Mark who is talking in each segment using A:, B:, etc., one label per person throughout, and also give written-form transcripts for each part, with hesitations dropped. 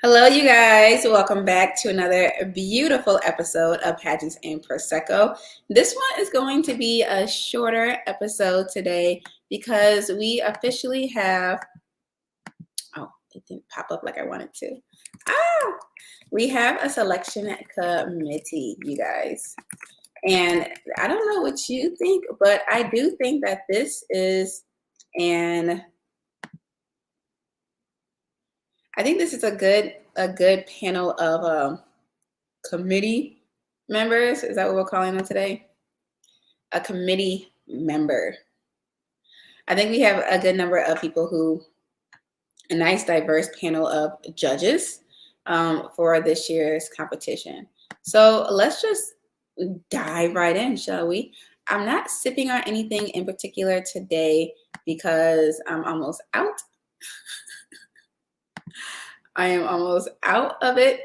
A: Hello, you guys. Welcome back to another beautiful episode of Pageants and Prosecco. This one is going to be a shorter episode today because we officially have, oh, it didn't pop up like I wanted to. We have a selection committee, you guys. And I don't know what you think, but I do think that this is I think this is a good panel of committee members. Is that what we're calling them today? A committee member. I think we have a good number of people a nice diverse panel of judges for this year's competition. So let's just dive right in, shall we? I'm not sipping on anything in particular today because I'm almost out. I am almost out of it,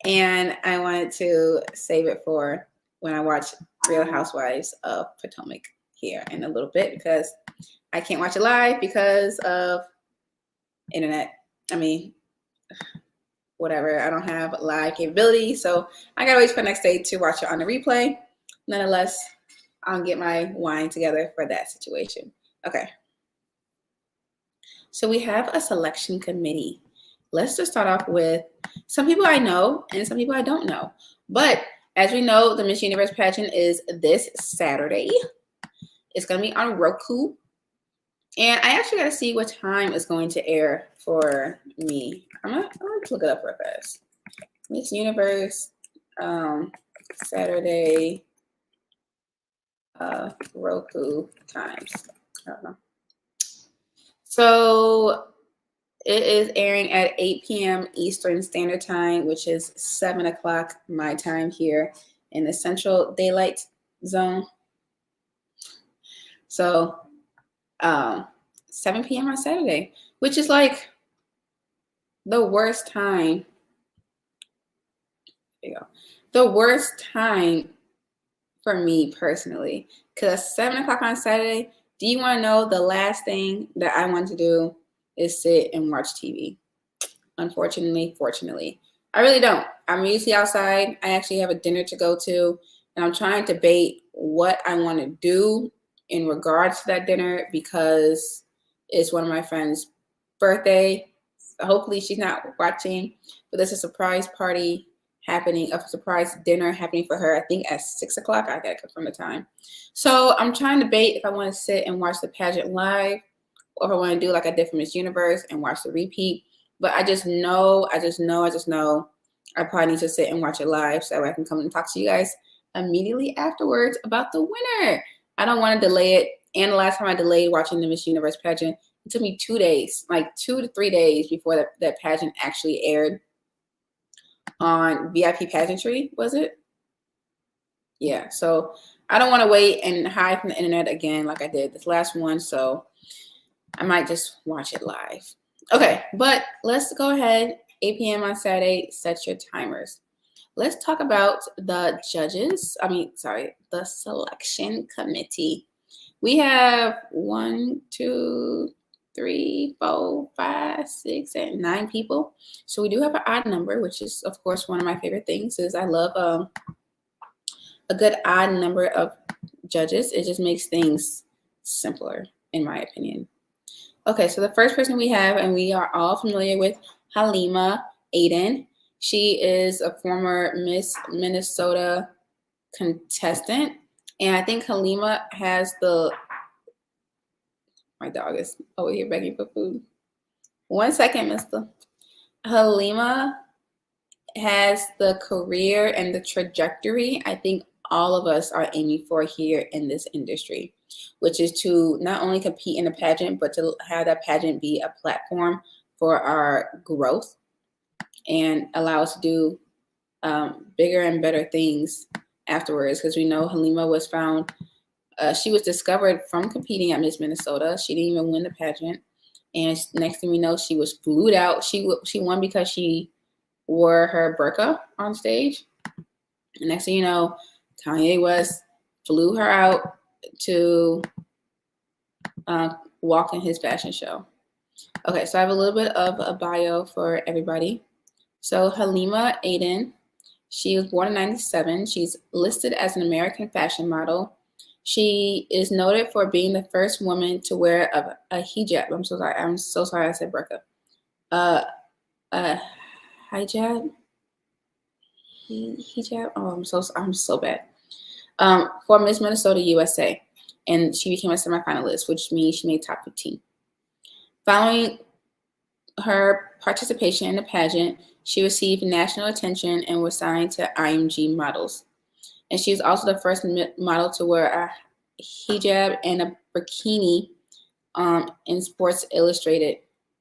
A: and I wanted to save it for when I watch Real Housewives of Potomac here in a little bit because I can't watch it live because of internet. I mean, whatever. I don't have live capability, so I gotta wait for the next day to watch it on the replay. Nonetheless, I'll get my wine together for that situation. Okay. So we have a selection committee. Let's just start off with some people I know and some people I don't know. But as we know, the Miss Universe pageant is this Saturday. It's going to be on Roku. And I actually got to see what time it's going to air for me. I'm going to look it up real fast. Miss Universe Saturday Roku times. I don't know. So it is airing at 8 p.m. Eastern Standard Time, which is 7 o'clock my time here in the Central Daylight Zone. So 7 p.m. on Saturday, which is like the worst time. There you go. The worst time for me personally, because 7 o'clock on Saturday, do you want to know the last thing that I want to do is sit and watch TV? Unfortunately, fortunately, I really don't. I'm usually outside. I actually have a dinner to go to, and I'm trying to debate what I want to do in regards to that dinner because it's one of my friend's birthday. Hopefully she's not watching, but there's a surprise party happening, a surprise dinner happening for her, I think at 6 o'clock. I gotta confirm the time. So I'm trying to debate if I want to sit and watch the pageant live or if I want to do like I did for Miss Universe and watch the repeat. But I just know I probably need to sit and watch it live so I can come and talk to you guys immediately afterwards about the winner. I don't want to delay it. And the last time I delayed watching the Miss Universe pageant, it took me 2 days, like 2 to 3 days before that pageant actually aired on VIP Pageantry, was it? Yeah, so I don't want to wait and hide from the internet again like I did this last one, so I might just watch it live. Okay, but let's go ahead. 8 p.m. on Saturday, set your timers. Let's talk about the the selection committee. We have 1, 2, 3, 4, 5, 6, 7, 9 people. So we do have an odd number, which is, of course, one of my favorite things. Is I love a good odd number of judges. It just makes things simpler, in my opinion. Okay, so the first person we have, and we are all familiar with Halima Aden. She is a former Miss Minnesota contestant. And I think Halima has my dog is over here begging for food. 1 second, mister. Halima has the career and the trajectory I think all of us are aiming for here in this industry, which is to not only compete in a pageant, but to have that pageant be a platform for our growth and allow us to do bigger and better things afterwards. Because we know Halima was found, she was discovered from competing at Miss Minnesota. She didn't even win the pageant. And next thing we know, she was flued out. She won because she wore her burqa on stage. And next thing you know, Kanye West flew her out to walk in his fashion show. Okay, so I have a little bit of a bio for everybody. So Halima Aden, she was born in 97. She's listed as an American fashion model. She is noted for being the first woman to wear a hijab. I'm so sorry. I'm so sorry I said burqa. Uh, a hijab? Hijab? Oh, I'm so bad. For Miss Minnesota USA. And she became a semifinalist, which means she made top 15. Following her participation in the pageant, she received national attention and was signed to IMG Models. And she was also the first model to wear a hijab and a bikini in Sports Illustrated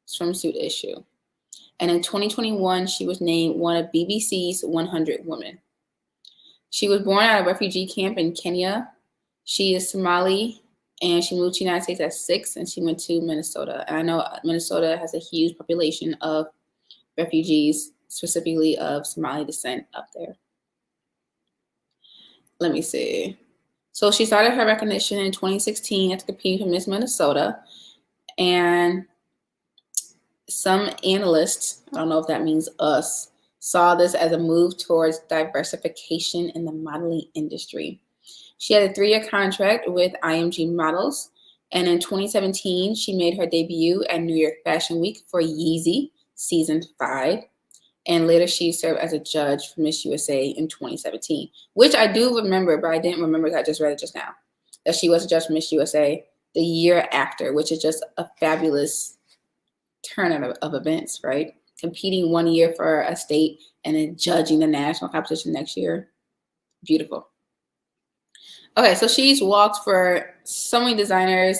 A: swimsuit issue. And in 2021, she was named one of BBC's 100 Women. She was born at a refugee camp in Kenya. She is Somali, and she moved to the United States at 6, and she went to Minnesota. And I know Minnesota has a huge population of refugees, specifically of Somali descent up there. Let me see. So she started her recognition in 2016 after competing for Miss Minnesota. And some analysts, I don't know if that means us, saw this as a move towards diversification in the modeling industry. She had a 3-year contract with IMG Models, and in 2017, she made her debut at New York Fashion Week for Yeezy Season 5, and later she served as a judge for Miss USA in 2017, which I do remember, but I didn't remember because I just read it just now, that she was a judge for Miss USA the year after, which is just a fabulous turn of events, right? Competing 1 year for a state and then judging the national competition next year. Beautiful. Okay, so she's walked for so many designers: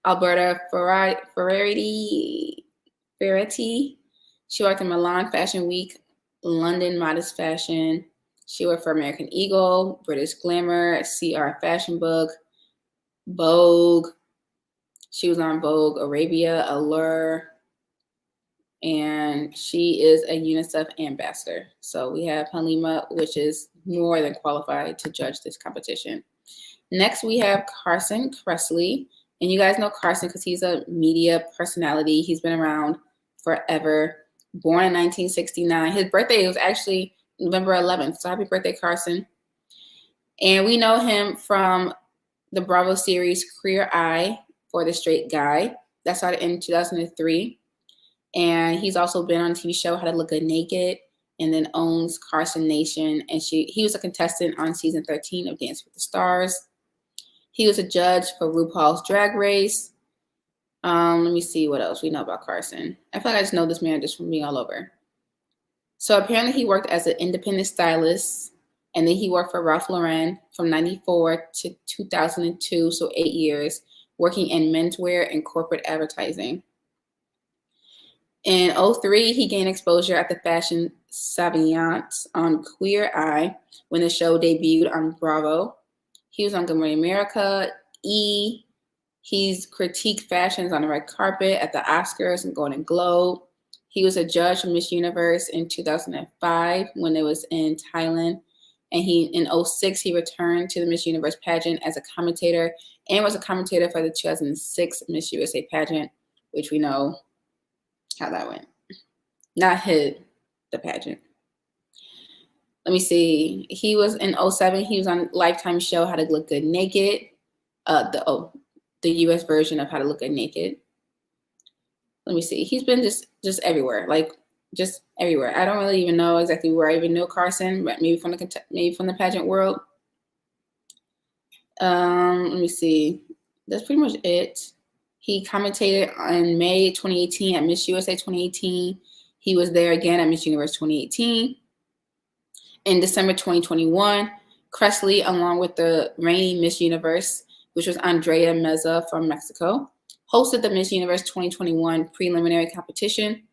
A: Alberta Ferretti. She worked in Milan Fashion Week, London Modest Fashion. She worked for American Eagle, British Glamour, CR Fashion Book, Vogue. She was on Vogue Arabia, Allure, and she is a UNICEF ambassador. So we have Halima, which is more than qualified to judge this competition. Next, we have Carson Kressley. And you guys know Carson because he's a media personality. He's been around forever. Born in 1969. His birthday was actually November 11th. So happy birthday, Carson. And we know him from the Bravo series Queer Eye for the Straight Guy. That started in 2003. And he's also been on the TV show How to Look Good Naked, and then owns Carson Nation. And he was a contestant on season 13 of Dance with the Stars. He was a judge for RuPaul's Drag Race. Let me see what else we know about Carson. I feel like I just know this man just from being all over. So apparently he worked as an independent stylist, and then he worked for Ralph Lauren from 94 to 2002, so 8 years, working in menswear and corporate advertising. In 2003, he gained exposure at the Fashion Savants on Queer Eye when the show debuted on Bravo. He was on Good Morning America, E! He's critiqued fashions on the red carpet at the Oscars and Golden Globe. He was a judge for Miss Universe in 2005 when it was in Thailand. And in 2006, he returned to the Miss Universe pageant as a commentator and was a commentator for the 2006 Miss USA pageant, which we know how that went. Not the pageant. Let me see. He was in 2007. He was on Lifetime show How to Look Good Naked. The US version of How to Look Good Naked. Let me see. He's been just everywhere, just everywhere. I don't really even know exactly where I even know Carson, but maybe from the pageant world. Let me see. That's pretty much it. He commentated in May 2018 at Miss USA 2018. He was there again at Miss Universe 2018. In December 2021, Kressley, along with the reigning Miss Universe, which was Andrea Meza from Mexico, hosted the Miss Universe 2021 preliminary competition,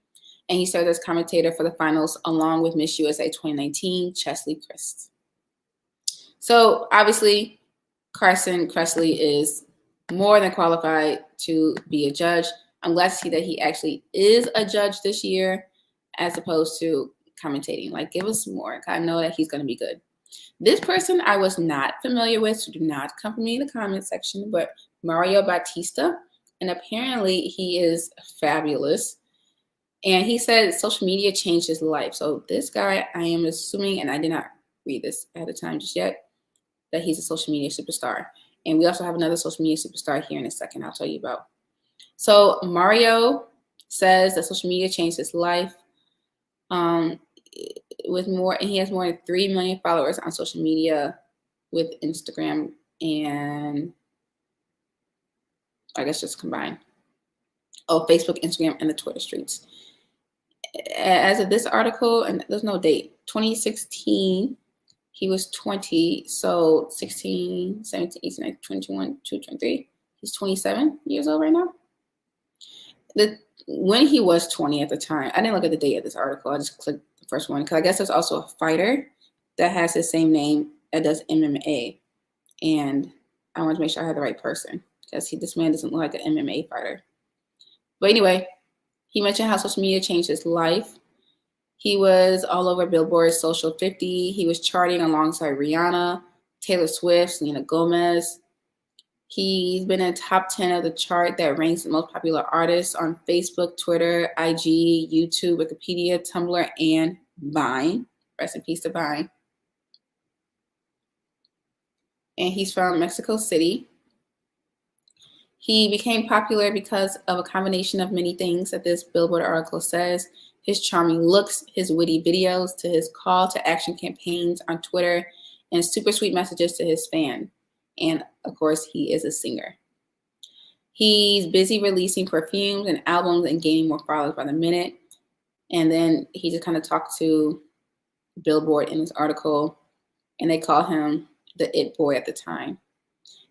A: and he served as commentator for the finals along with Miss USA 2019, Chesley Christ. So obviously, Carson Kressley is more than qualified to be a judge. I'm glad to see that he actually is a judge this year as opposed to commentating. Give us more. I know that he's going to be good. This person I was not familiar with, so do not come for me in the comment section, but Mario Bautista, and apparently he is fabulous. And he said social media changed his life. So this guy, I am assuming, and I did not read this at the time just yet, that he's a social media superstar. And we also have another social media superstar here in a second I'll tell you about. So Mario says that social media changed his life. With more, and he has more than 3 million followers on social media with Instagram and I guess just combined. Oh, Facebook, Instagram, and the Twitter streets. As of this article, and there's no date, 2016, he was 20, so 16, 17, 18, 19, 21, 23. He's 27 years old right now. When he was 20 at the time, I didn't look at the date of this article. I just clicked the first one because I guess there's also a fighter that has the same name that does MMA. And I wanted to make sure I had the right person because this man doesn't look like an MMA fighter. But anyway, he mentioned how social media changed his life. He was all over Billboard's Social 50. He was charting alongside Rihanna, Taylor Swift, Selena Gomez. He's been in top 10 of the chart that ranks the most popular artists on Facebook, Twitter, IG, YouTube, Wikipedia, Tumblr, and Vine. Rest in peace to Vine. And he's from Mexico City. He became popular because of a combination of many things that this Billboard article says. His charming looks, his witty videos, to his call to action campaigns on Twitter, and super sweet messages to his fan. And of course, he is a singer. He's busy releasing perfumes and albums and gaining more followers by the minute. And then he just kind of talked to Billboard in this article, and they call him the it boy at the time.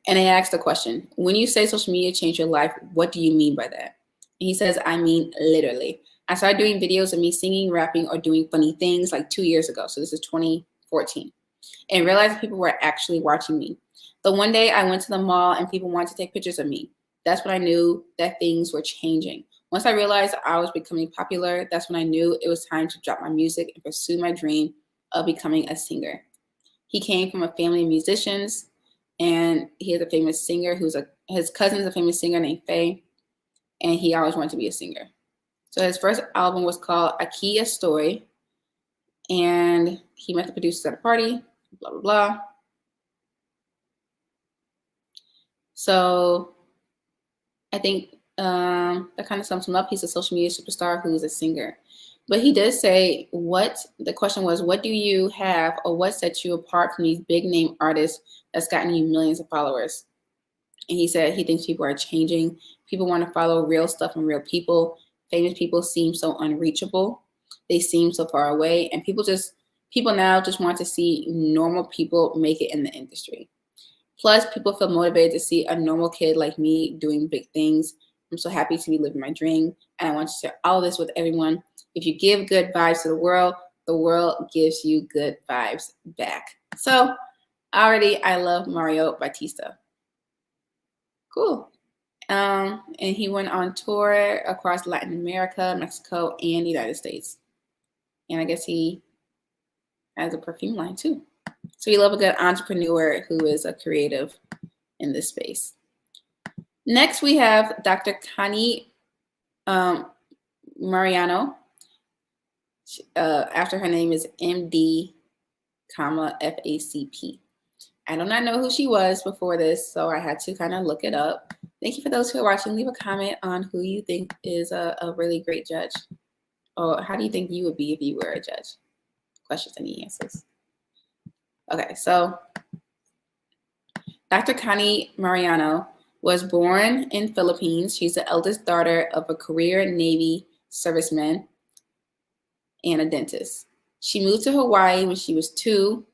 A: And they asked the question, when you say social media changed your life, what do you mean by that? And he says, I mean, literally. I started doing videos of me singing, rapping, or doing funny things like 2 years ago. So this is 2014. And realized people were actually watching me. The one day I went to the mall and people wanted to take pictures of me. That's when I knew that things were changing. Once I realized I was becoming popular, that's when I knew it was time to drop my music and pursue my dream of becoming a singer. He came from a family of musicians, and he is a famous singer his cousin is a famous singer named Faye, and he always wanted to be a singer. So his first album was called Aquí Estoy, and he met the producers at a party, blah, blah, blah. So I think that kind of sums him up. He's a social media superstar who's a singer. But he did say the question was, what do you have or what sets you apart from these big name artists that's gotten you millions of followers? And he said he thinks people are changing. People want to follow real stuff and real people. Famous people seem so unreachable. They seem so far away. And people now just want to see normal people make it in the industry. Plus, people feel motivated to see a normal kid like me doing big things. I'm so happy to be living my dream. And I want to share all this with everyone. If you give good vibes to the world gives you good vibes back. So I love Mario Batista. Cool. And he went on tour across Latin America, Mexico, and the United States. And I guess he has a perfume line too. So you love a good entrepreneur who is a creative in this space. Next, we have Dr. Connie Mariano. After her name is MD, FACP. I do not know who she was before this, so I had to kind of look it up. Thank you for those who are watching. Leave a comment on who you think is a really great judge. Or how do you think you would be if you were a judge? Questions and answers. Okay, so Dr. Connie Mariano was born in Philippines. She's the eldest daughter of a career Navy serviceman and a dentist. She moved to Hawaii when she was 2,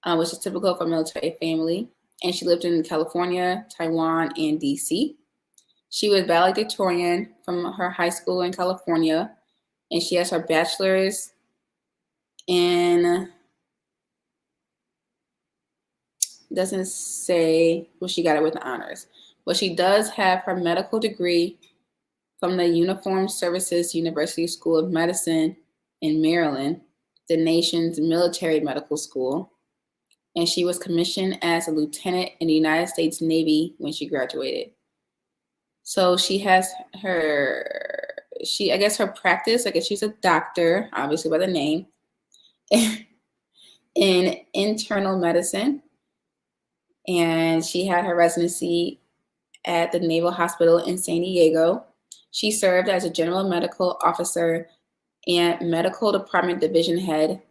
A: which is typical for a military family. And she lived in California, Taiwan, and DC. She was valedictorian from her high school in California. And she has her bachelor's in, doesn't say, well, she got it with honors. But she does have her medical degree from the Uniformed Services University School of Medicine in Maryland, the nation's military medical school. And she was commissioned as a lieutenant in the United States Navy when she graduated. So she has I guess her practice, I guess she's a doctor, obviously by the name, in internal medicine. And she had her residency at the Naval Hospital in San Diego. She served as a general medical officer and medical department division head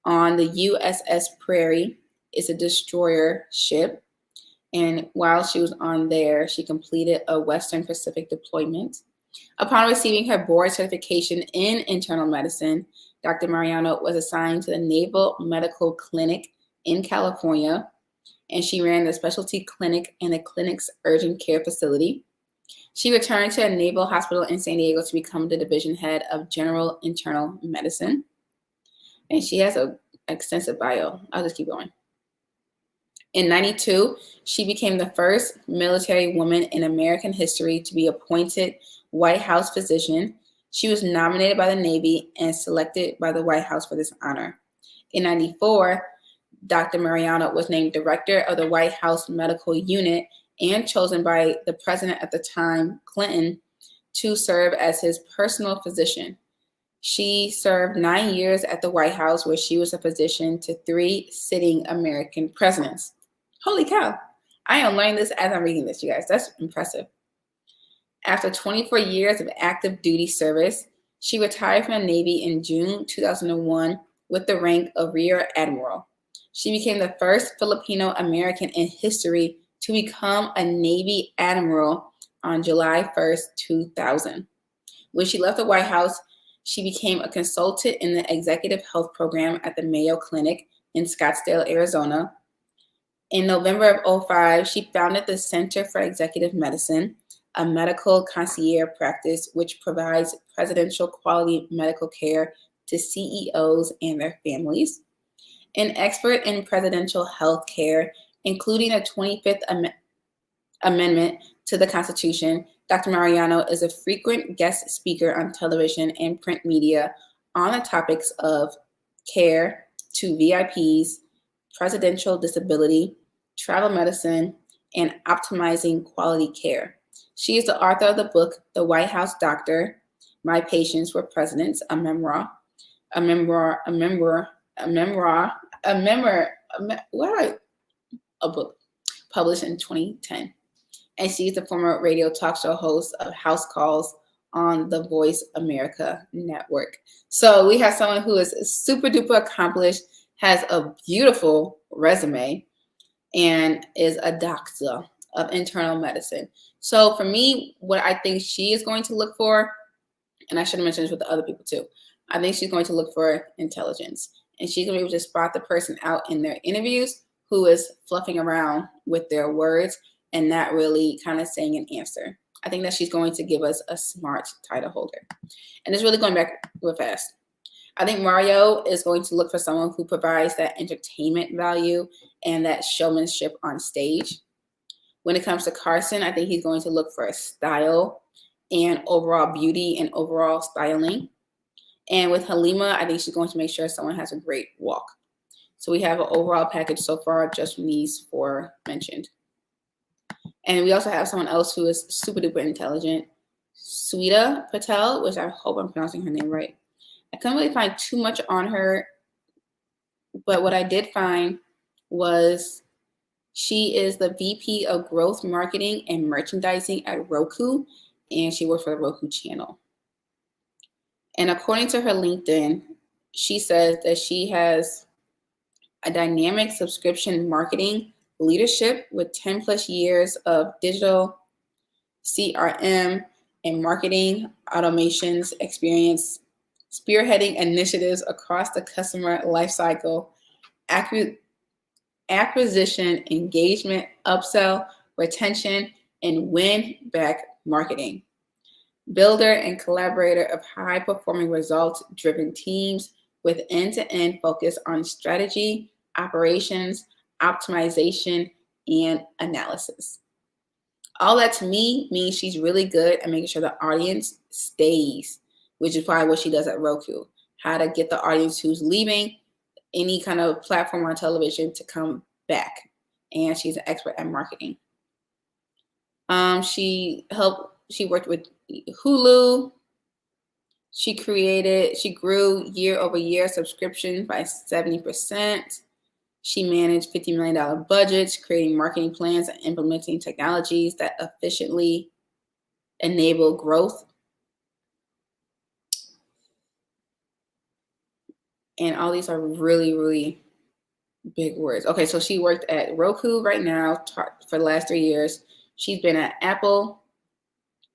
A: on the USS Prairie. It's a destroyer ship. And while she was on there, she completed a Western Pacific deployment. Upon receiving her board certification in internal medicine, Dr. Mariano was assigned to the Naval Medical Clinic in California, and she ran the specialty clinic and the clinic's urgent care facility. She returned to a naval hospital in San Diego to become the division head of general internal medicine. And she has an extensive bio. I'll just keep going. In 92, she became the first military woman in American history to be appointed White House physician. She was nominated by the Navy and selected by the White House for this honor. In 94, Dr. Mariano was named director of the White House Medical Unit and chosen by the president at the time, Clinton, to serve as his personal physician. She served 9 years at the White House, where she was a physician to 3 sitting American presidents. Holy cow. I am learning this as I'm reading this, you guys. That's impressive. After 24 years of active duty service, she retired from the Navy in June 2001 with the rank of Rear Admiral. She became the first Filipino American in history to become a Navy Admiral on July 1st, 2000. When she left the White House, she became a consultant in the executive health program at the Mayo Clinic in Scottsdale, Arizona. In November of 2005, she founded the Center for Executive Medicine, a medical concierge practice which provides presidential quality medical care to CEOs and their families. An expert in presidential health care, including the 25th Amendment to the Constitution, Dr. Mariano is a frequent guest speaker on television and print media on the topics of care to VIPs, presidential disability, travel medicine, and optimizing quality care. She is the author of the book, The White House Doctor, My Patients Were Presidents, a memoir, a book published in 2010. And she's the former radio talk show host of House Calls on the Voice America Network. So we have someone who is super duper accomplished, has a beautiful resume, and is a doctor of internal medicine. So for me, what I think she is going to look for, and I should have mentioned this with the other people too, I think she's going to look for intelligence. And she's going to be able to spot the person out in their interviews who is fluffing around with their words and not really kind of saying an answer. I think that she's going to give us a smart title holder. And it's really going back real fast. I think Mario is going to look for someone who provides that entertainment value and that showmanship on stage. When it comes to Carson, I think he's going to look for a style and overall beauty and overall styling. And with Halima, I think she's going to make sure someone has a great walk. So we have an overall package so far just from these 4 mentioned. And we also have someone else who is super duper intelligent, Sweeta Patel, which I hope I'm pronouncing her name right. I couldn't really find too much on her, but what I did find was she is the VP of Growth Marketing and Merchandising at Roku, and she works for the Roku channel. And according to her LinkedIn, she says that she has a dynamic subscription marketing leadership with 10 plus years of digital CRM and marketing automations experience, spearheading initiatives across the customer lifecycle, acquisition, engagement, upsell, retention, and win-back marketing. Builder and collaborator of high-performing results-driven teams with end-to-end focus on strategy, operations, optimization, and analysis. All that to me means she's really good at making sure the audience stays, which is probably what she does at Roku. How to get the audience who's leaving any kind of platform on television to come back. And she's an expert at marketing. She worked with Hulu, She grew year-over-year subscription by 70%. She managed $50 million budgets, creating marketing plans and implementing technologies that efficiently enable growth. And all these are really, really big words. Okay, so she worked at Roku right now for the last 3 years. She's been at Apple,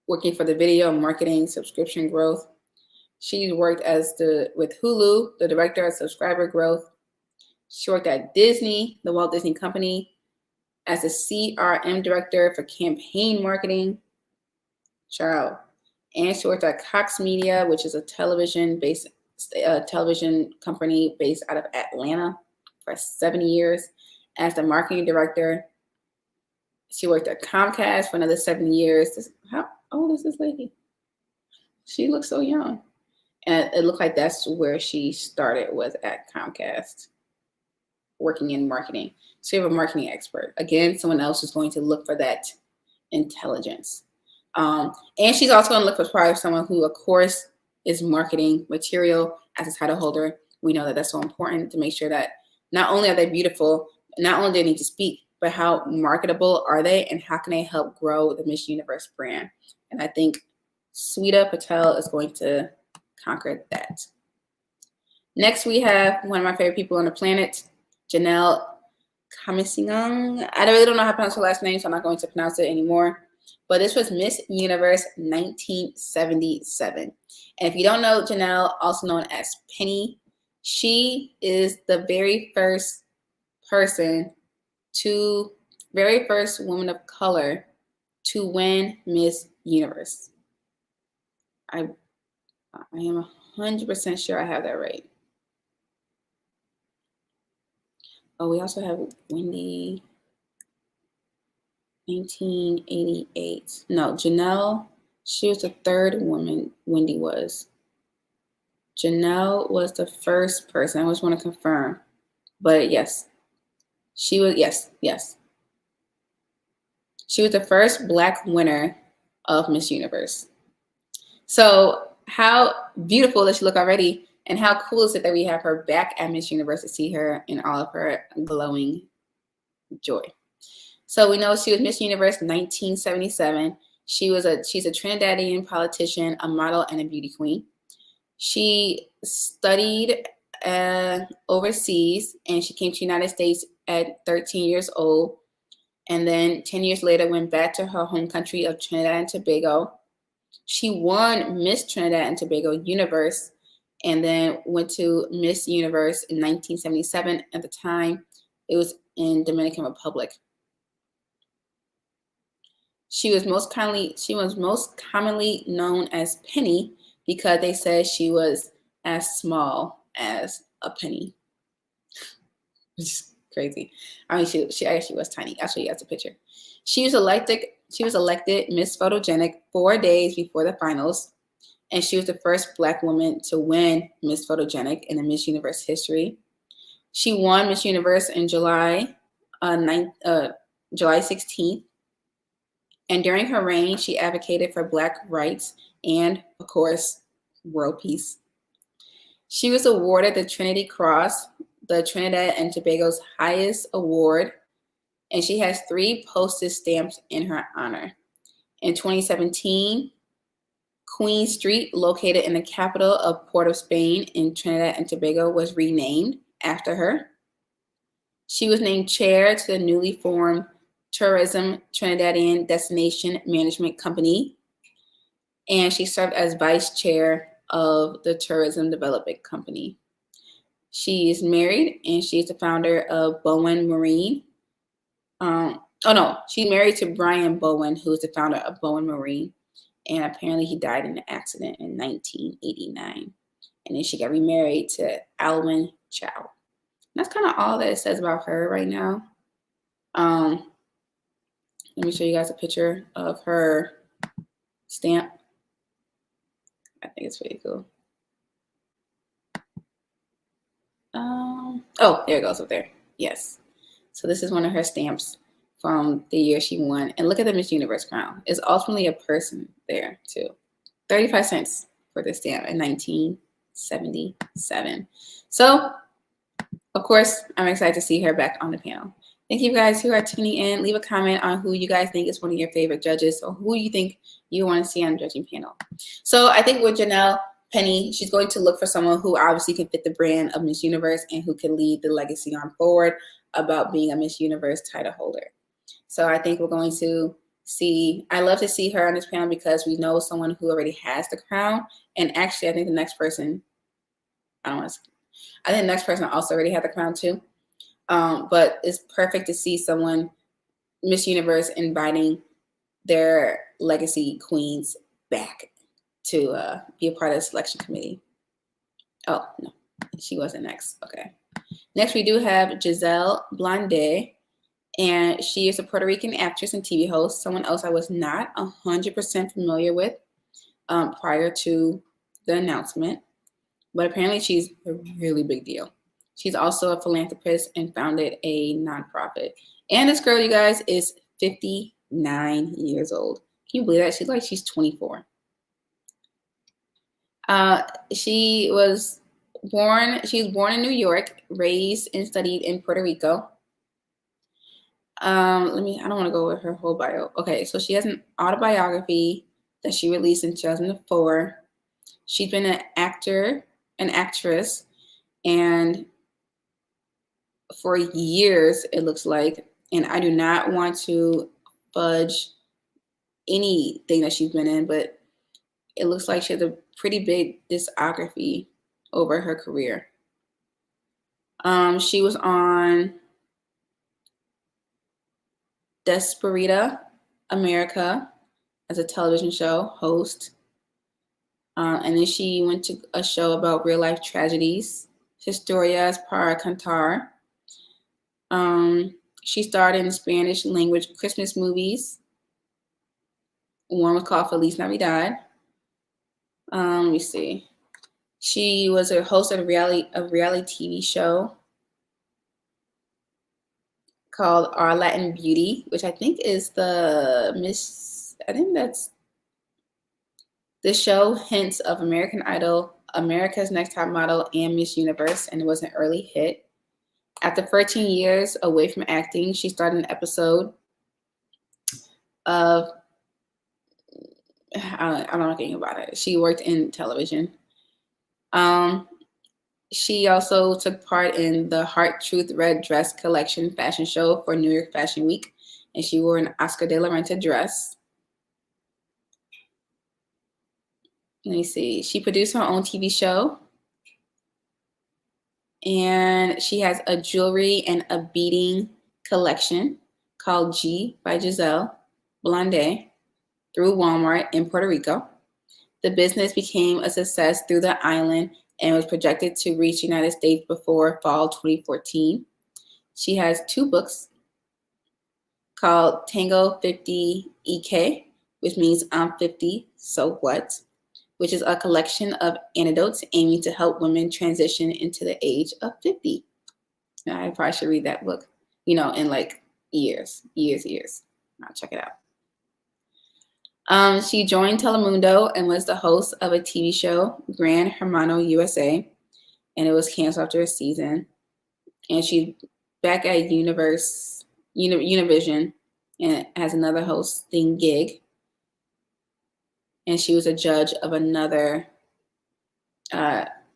A: working for the video marketing subscription growth. She's worked with Hulu, the director of subscriber growth. She worked at Disney, the Walt Disney Company, as a CRM director for campaign marketing. Child. And she worked at Cox Media, which is a television company based out of Atlanta for 7 years as the marketing director. She worked at Comcast for another 7 years. How old is this lady? She looks so young. And it looked like that's where she started, was at Comcast, working in marketing. So you have a marketing expert. Again, someone else is going to look for that intelligence. And she's also going to look for probably someone who, of course, is marketing material as a title holder. We know that that's so important to make sure that not only are they beautiful, not only do they need to speak, but how marketable are they and how can they help grow the Miss Universe brand? And I think Sweta Patel is going to conquer that. Next, we have one of my favorite people on the planet, Janelle Kamisingang. I really don't know how to pronounce her last name, so I'm not going to pronounce it anymore. But this was Miss Universe 1977. And if you don't know Janelle, also known as Penny, she is the very first woman of color to win Miss Universe. I am 100% sure I have that right. Oh, we also have Wendy, 1988. No, Janelle, she was the third woman Wendy was. Janelle was the first person. I just want to confirm. But yes, she was, yes. She was the first Black winner of Miss Universe. So how beautiful does she look already? And how cool is it that we have her back at Miss Universe to see her in all of her glowing joy. So we know she was Miss Universe 1977. She's a Trinidadian politician, a model, and a beauty queen. She studied overseas, and she came to the United States at 13 years old. And then 10 years later, went back to her home country of Trinidad and Tobago. She won Miss Trinidad and Tobago Universe, and then went to Miss Universe in 1977. At the time, it was in Dominican Republic. She was most commonly known as Penny because they said she was as small as a penny. Which is crazy. I mean, she actually was tiny. I'll show you guys a picture. She was elected Miss Photogenic 4 days before the finals, and she was the first Black woman to win Miss Photogenic in the Miss Universe history. She won Miss Universe in July 16th, and during her reign, she advocated for Black rights and, of course, world peace. She was awarded the Trinity Cross, the Trinidad and Tobago's highest award, and she has 3 postage stamps in her honor. In 2017, Queen Street, located in the capital of Port of Spain in Trinidad and Tobago, was renamed after her. She was named chair to the newly formed Tourism Trinidadian Destination Management Company, and she served as vice chair of the Tourism Development Company. She is married, and she is the founder of Bowen Marine. She's married to Brian Bowen, who is the founder of Bowen Marine, and apparently he died in an accident in 1989. And then she got remarried to Alwyn Chow. That's kind of all that it says about her right now. Let me show you guys a picture of her stamp. I think it's pretty cool. There it goes up there. Yes. So this is one of her stamps from the year she won. And look at the Miss Universe crown. It's ultimately a person there too. 35 cents. for the stamp in 1977. So, of course, I'm excited to see her back on the panel. Thank you guys who are tuning in. Leave a comment on who you guys think is one of your favorite judges or who you think you want to see on the judging panel. So I think with Janelle Penny, she's going to look for someone who obviously can fit the brand of Miss Universe and who can lead the legacy on forward about being a Miss Universe title holder. So I think we're going to see, I love to see her on this panel because we know someone who already has the crown. And actually, I think the next person, I think the next person also already had the crown too. But it's perfect to see someone, Miss Universe, inviting their legacy queens back to be a part of the selection committee. Oh, no, she wasn't next. Okay. Next, we do have Giselle Blondet, and she is a Puerto Rican actress and TV host, someone else I was not 100% familiar with prior to the announcement, but apparently she's a really big deal. She's also a philanthropist and founded a nonprofit. And this girl, you guys, is 59 years old. Can you believe that? She's 24. She was born in New York, raised and studied in Puerto Rico. I don't want to go with her whole bio. Okay, so she has an autobiography that she released in 2004. She's been an actress, and for years, it looks like, and I do not want to fudge anything that she's been in, but it looks like she has a pretty big discography over her career. She was on Desperita America as a television show host. And then she went to a show about real life tragedies, Historias para Cantar. She starred in Spanish language Christmas movies. One was called Feliz Navidad. Let me see. She was a host of a reality TV show called Our Latin Beauty, which I think is the show hints of American Idol, America's Next Top Model, and Miss Universe, and it was an early hit. After 13 years away from acting, she started an episode of, I don't know anything about it. She worked in television. She also took part in the Heart Truth Red Dress Collection fashion show for New York Fashion Week, and she wore an Oscar de la Renta dress. Let me see. She produced her own TV show, and she has a jewelry and a beading collection called G by Giselle Blondet through Walmart in Puerto Rico. The business became a success through the island and was projected to reach the United States before fall 2014. She has 2 books called Tango 50 EK, which means I'm 50, so what? Which is a collection of anecdotes aiming to help women transition into the age of 50. Now, I probably should read that book, in like years. I'll check it out. She joined Telemundo and was the host of a TV show, Gran Hermano USA, and it was canceled after a season. And she's back at Univision and has another hosting gig. And she was a judge of another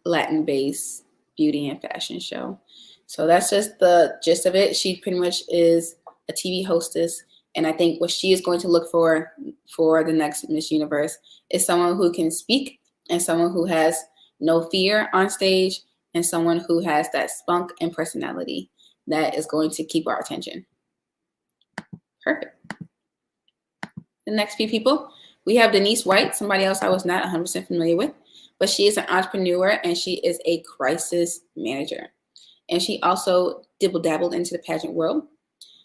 A: Latin-based beauty and fashion show. So that's just the gist of it. She pretty much is a TV hostess. And I think what she is going to look for the next Miss Universe is someone who can speak and someone who has no fear on stage and someone who has that spunk and personality that is going to keep our attention. Perfect. The next few people, we have Denise White, somebody else I was not 100% familiar with, but she is an entrepreneur and she is a crisis manager. And she also dabbled into the pageant world.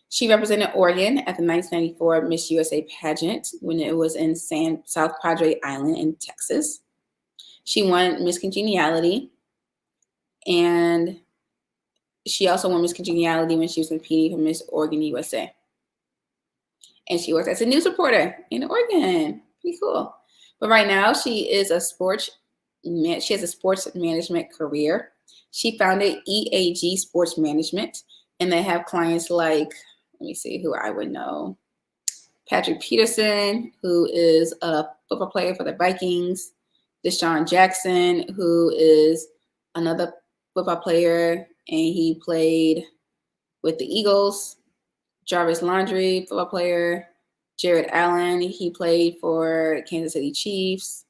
A: She represented Oregon at the 1994 Miss USA pageant when it was in South Padre Island in Texas. She won Miss Congeniality, and she also won Miss Congeniality when she was competing for Miss Oregon USA. And she worked as a news reporter in Oregon. Pretty cool. But right now, she is a sports She has a sports management career. She founded EAG Sports Management, and they have clients like, let me see who I would know. Patrick Peterson, who is a football player for the Vikings. Deshaun Jackson, who is another football player, and he played with the Eagles. Jarvis Landry, football player. Jared Allen, he played for Kansas City Chiefs.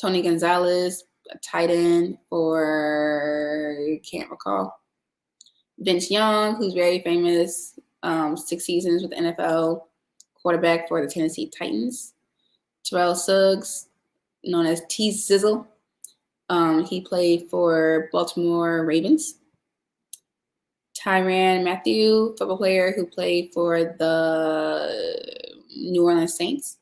A: Tony Gonzalez, a tight end for, can't recall. Vince Young, who's very famous, 6 seasons with the NFL, quarterback for the Tennessee Titans. Terrell Suggs, known as T Sizzle, he played for Baltimore Ravens. Tyrann Mathieu, football player who played for the New Orleans Saints.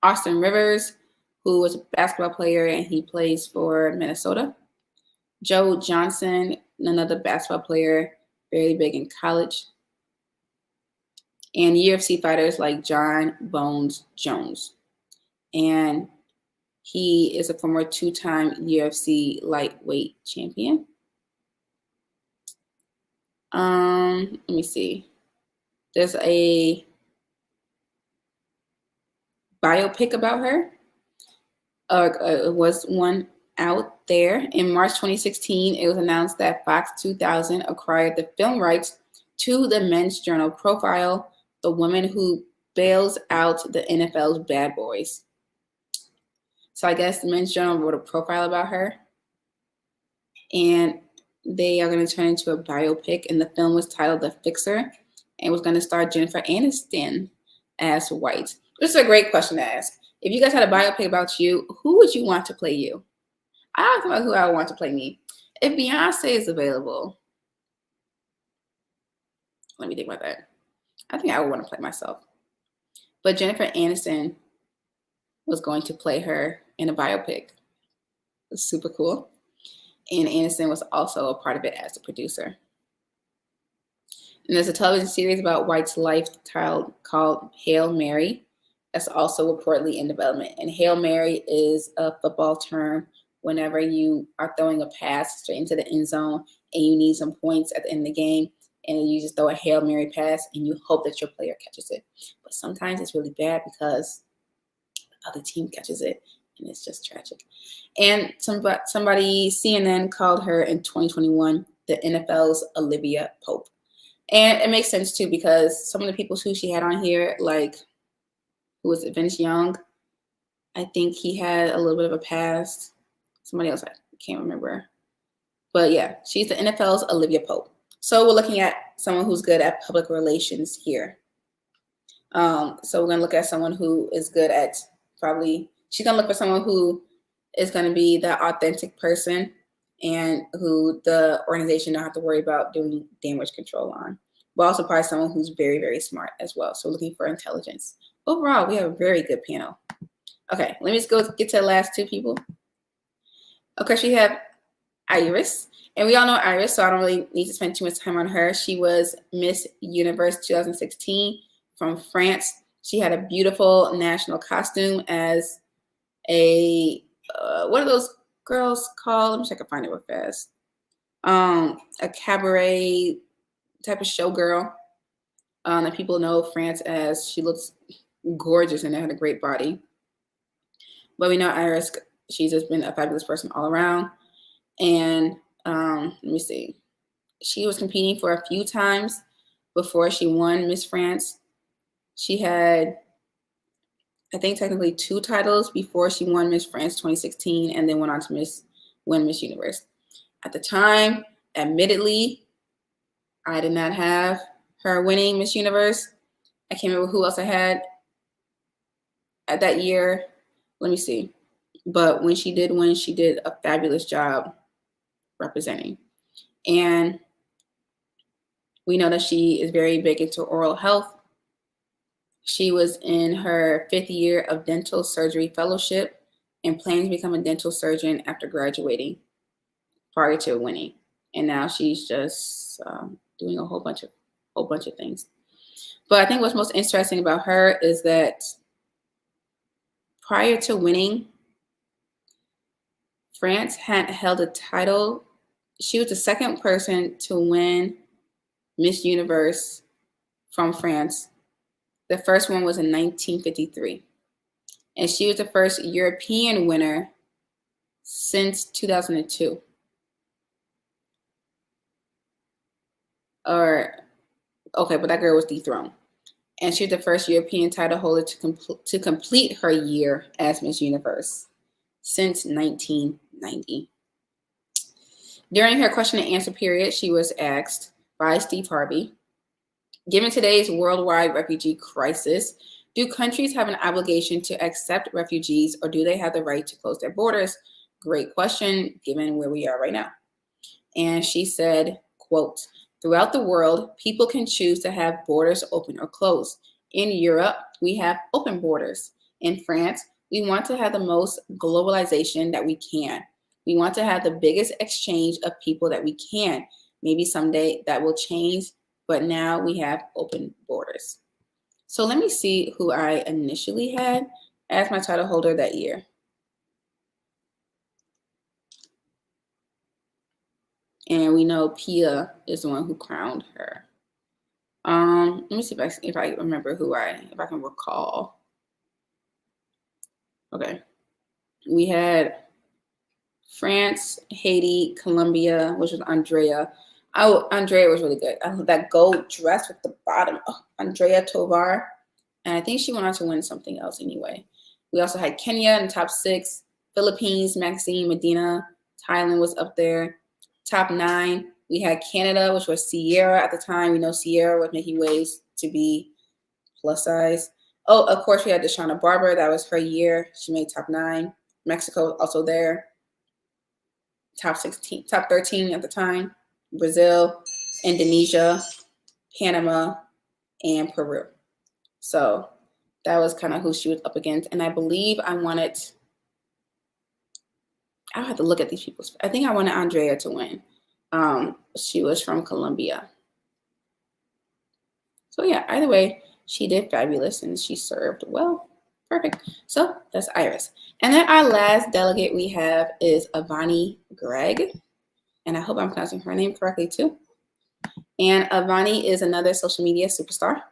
A: Austin Rivers, who was a basketball player and he plays for Minnesota. Joe Johnson, another basketball player, very big in college. And UFC fighters like John Bones Jones. And he is a former 2-time UFC lightweight champion. Let me see. There's a biopic about her. Was one out there. In March 2016, it was announced that Fox 2000 acquired the film rights to the Men's Journal profile, the woman who bails out the NFL's bad boys. So I guess the Men's Journal wrote a profile about her, and they are going to turn into a biopic, and the film was titled The Fixer, and was going to star Jennifer Aniston as White. This is a great question to ask. If you guys had a biopic about you, who would you want to play you? I don't know who I would want to play me. If Beyonce is available, let me think about that. I think I would want to play myself. But Jennifer Aniston was going to play her in a biopic. It was super cool. And Aniston was also a part of it as a producer. And there's a television series about White's life called Hail Mary. That's also reportedly in development. And Hail Mary is a football term whenever you are throwing a pass straight into the end zone and you need some points at the end of the game, and you just throw a Hail Mary pass and you hope that your player catches it. But sometimes it's really bad because the other team catches it, and it's just tragic. And somebody, CNN called her in 2021 the NFL's Olivia Pope. And it makes sense too, because some of the people who she had on here, like, who was it, Vince Young, I think he had a little bit of a past. Somebody else, I can't remember. But yeah, she's the NFL's Olivia Pope. So we're looking at someone who's good at public relations here. So we're going to look at someone who is good at she's going to look for someone who is going to be the authentic person and who the organization don't have to worry about doing damage control on. But also probably someone who's very, very smart as well. So looking for intelligence. Overall, we have a very good panel. Okay, let me just go get to the last two people. Okay, so you have Iris. And we all know Iris, so I don't really need to spend too much time on her. She was Miss Universe 2016 from France. She had a beautiful national costume as a, what are those girls called? Let me see if I can find it real fast. A cabaret type of showgirl that people know France as. She looks gorgeous and had a great body. But we know Iris, she's just been a fabulous person all around. And let me see. She was competing for a few times before she won Miss France. She had, I think, technically 2 titles before she won Miss France 2016 and then went on to win Miss Universe. At the time, admittedly, I did not have her winning Miss Universe. I can't remember who else I had at that year. Let me see. But when she did win, she did a fabulous job representing. And we know that she is very big into oral health. She was in her 5th year of dental surgery fellowship and plans to become a dental surgeon after graduating prior to winning. And now she's just doing a whole bunch of things. But I think what's most interesting about her is that prior to winning, France hadn't held a title. She was the second person to win Miss Universe from France. The first one was in 1953. And she was the first European winner since 2002. Okay, but that girl was dethroned. And she was the first European title holder to complete her year as Miss Universe since 1990. During her question and answer period, she was asked by Steve Harvey, given today's worldwide refugee crisis, do countries have an obligation to accept refugees, or do they have the right to close their borders? Great question, given where we are right now. And she said, quote, throughout the world, people can choose to have borders open or closed. In Europe, we have open borders. In France, we want to have the most globalization that we can. We want to have the biggest exchange of people that we can. Maybe someday that will change, but now we have open borders. So let me see who I initially had as my title holder that year. And we know Pia is the one who crowned her. Let me see if I remember if I can recall. Okay. We had France, Haiti, Colombia, which was Andrea. Oh, Andrea was really good. That gold dress with the bottom. Oh, Andrea Tovar. And I think she went on to win something else anyway. We also had Kenya in the top 6. Philippines, Maxine Medina. Thailand was up there. Top 9. We had Canada, which was Sierra at the time. We know Sierra was making waves to be plus size. Oh, of course, we had Deshauna Barber. That was her year. She made top 9. Mexico also there. Top 16, top 13 at the time. Brazil, Indonesia, Panama, and Peru. So that was kind of who she was up against. And I believe I'll have to look at these people. I think I wanted Andrea to win. She was from Colombia. So yeah, either way, she did fabulous and she served well. Perfect. So that's Iris. And then our last delegate we have is Avani Gregg. And I hope I'm pronouncing her name correctly too. And Avani is another social media superstar.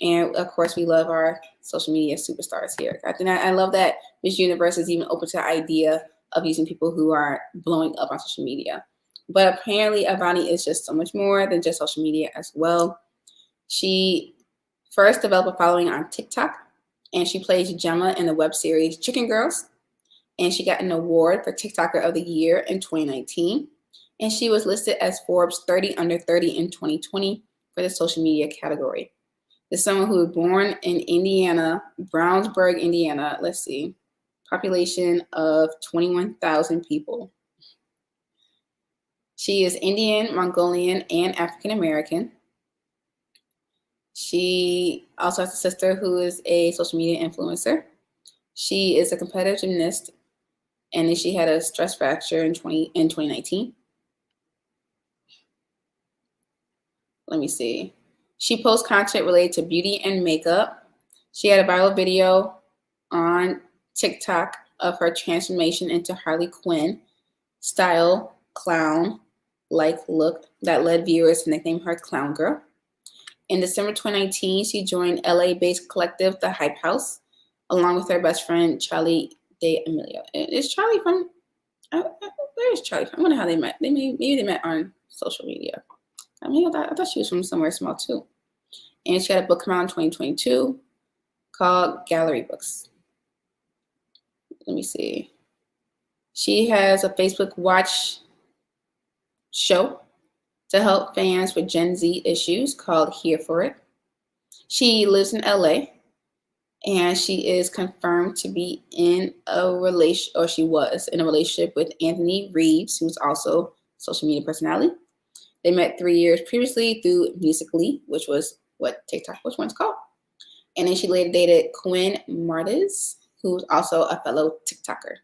A: And of course, we love our social media superstars here. I love that Miss Universe is even open to the idea of using people who are blowing up on social media. But apparently, Avani is just so much more than just social media as well. She first developed a following on TikTok, and she plays Gemma in the web series Chicken Girls. And she got an award for TikToker of the Year in 2019. And she was listed as Forbes 30 Under 30 in 2020 for the social media category. This is someone who was born in Indiana, Brownsburg, Indiana. Let's see, population of 21,000 people. She is Indian, Mongolian, and African American. She also has a sister who is a social media influencer. She is a competitive gymnast, and then she had a stress fracture in 2019. Let me see. She posts content related to beauty and makeup. She had a viral video on TikTok of her transformation into Harley Quinn style clown-like look that led viewers to nickname her Clown Girl. In December 2019, she joined LA-based collective The Hype House, along with her best friend Charlie D'Amelio. Is Charlie from? Where is Charlie from? I wonder how they met. Maybe they met on social media. I thought she was from somewhere small too. And she had a book come out in 2022 called Gallery Books. Let me see. She has a Facebook Watch show to help fans with Gen Z issues called Here For It. She lives in LA, and she is confirmed to be in a relation, or she was in a relationship with Anthony Reeves, who's also a social media personality. They met 3 years previously through Musical.ly, which was what one's called. And then she later dated Quinn Martis, who's also a fellow TikToker.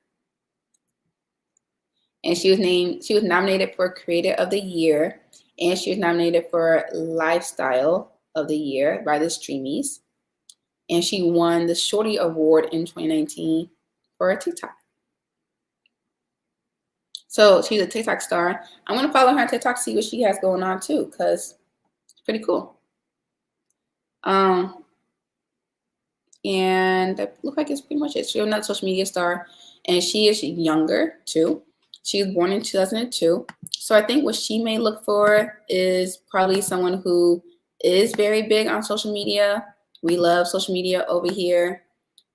A: And she was nominated for Creator of the Year, and she was nominated for Lifestyle of the Year by the Streamies. And she won the Shorty Award in 2019 for TikTok. So she's a TikTok star. I'm gonna follow her on TikTok, see what she has going on too, because it's pretty cool. And that look like it's pretty much it. She's another social media star, and she is younger too. She was born in 2002. So I think what she may look for is probably someone who is very big on social media. We love social media over here.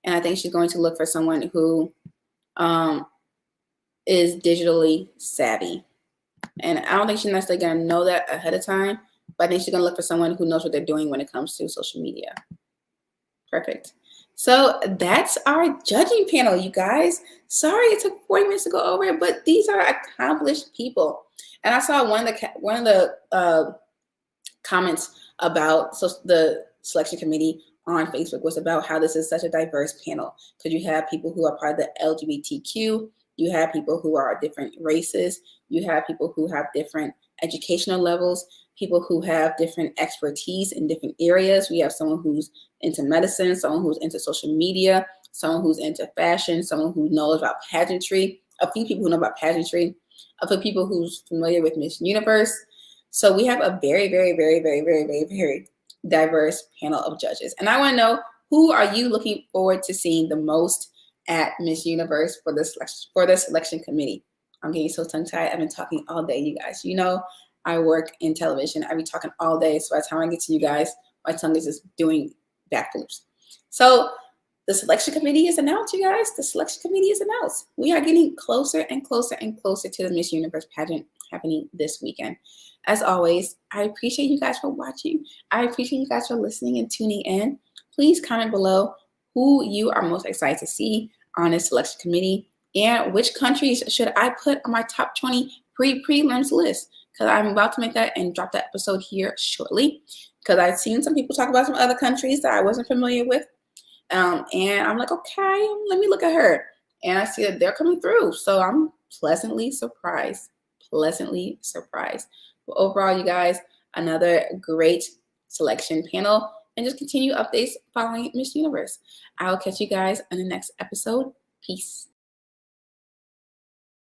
A: And I think she's going to look for someone who is digitally savvy. And I don't think she's necessarily going to know that ahead of time, but I think she's going to look for someone who knows what they're doing when it comes to social media. Perfect. So that's our judging panel, you guys. Sorry it took 40 minutes to go over it, but these are accomplished people. And I saw one of the comments about the selection committee on Facebook was about how this is such a diverse panel, because you have people who are part of the LGBTQ, you have people who are different races, you have people who have different educational levels, people who have different expertise in different areas. We have someone who's into medicine, someone who's into social media, someone who's into fashion, someone who knows about pageantry, a few people who know about pageantry, a few people who's familiar with Miss Universe. So we have a very, very, very, very, very, very, very diverse panel of judges. And I want to know, who are you looking forward to seeing the most at Miss Universe for the selection committee? I'm getting so tongue-tied. I've been talking all day, you guys. You know, I work in television. I be talking all day. So by the time I get to you guys, my tongue is just doing backflips. So the selection committee is announced, you guys. The selection committee is announced. We are getting closer and closer and closer to the Miss Universe pageant happening this weekend. As always, I appreciate you guys for watching. I appreciate you guys for listening and tuning in. Please comment below who you are most excited to see on this selection committee, and which countries should I put on my top 20 prelims list, because I'm about to make that and drop that episode here shortly, because I've seen some people talk about some other countries that I wasn't familiar with. And I'm like, okay, let me look at her. And I see that they're coming through. So I'm pleasantly surprised. But overall, you guys, another great selection panel. And just continue updates following Miss Universe. I'll catch you guys in the next episode. Peace.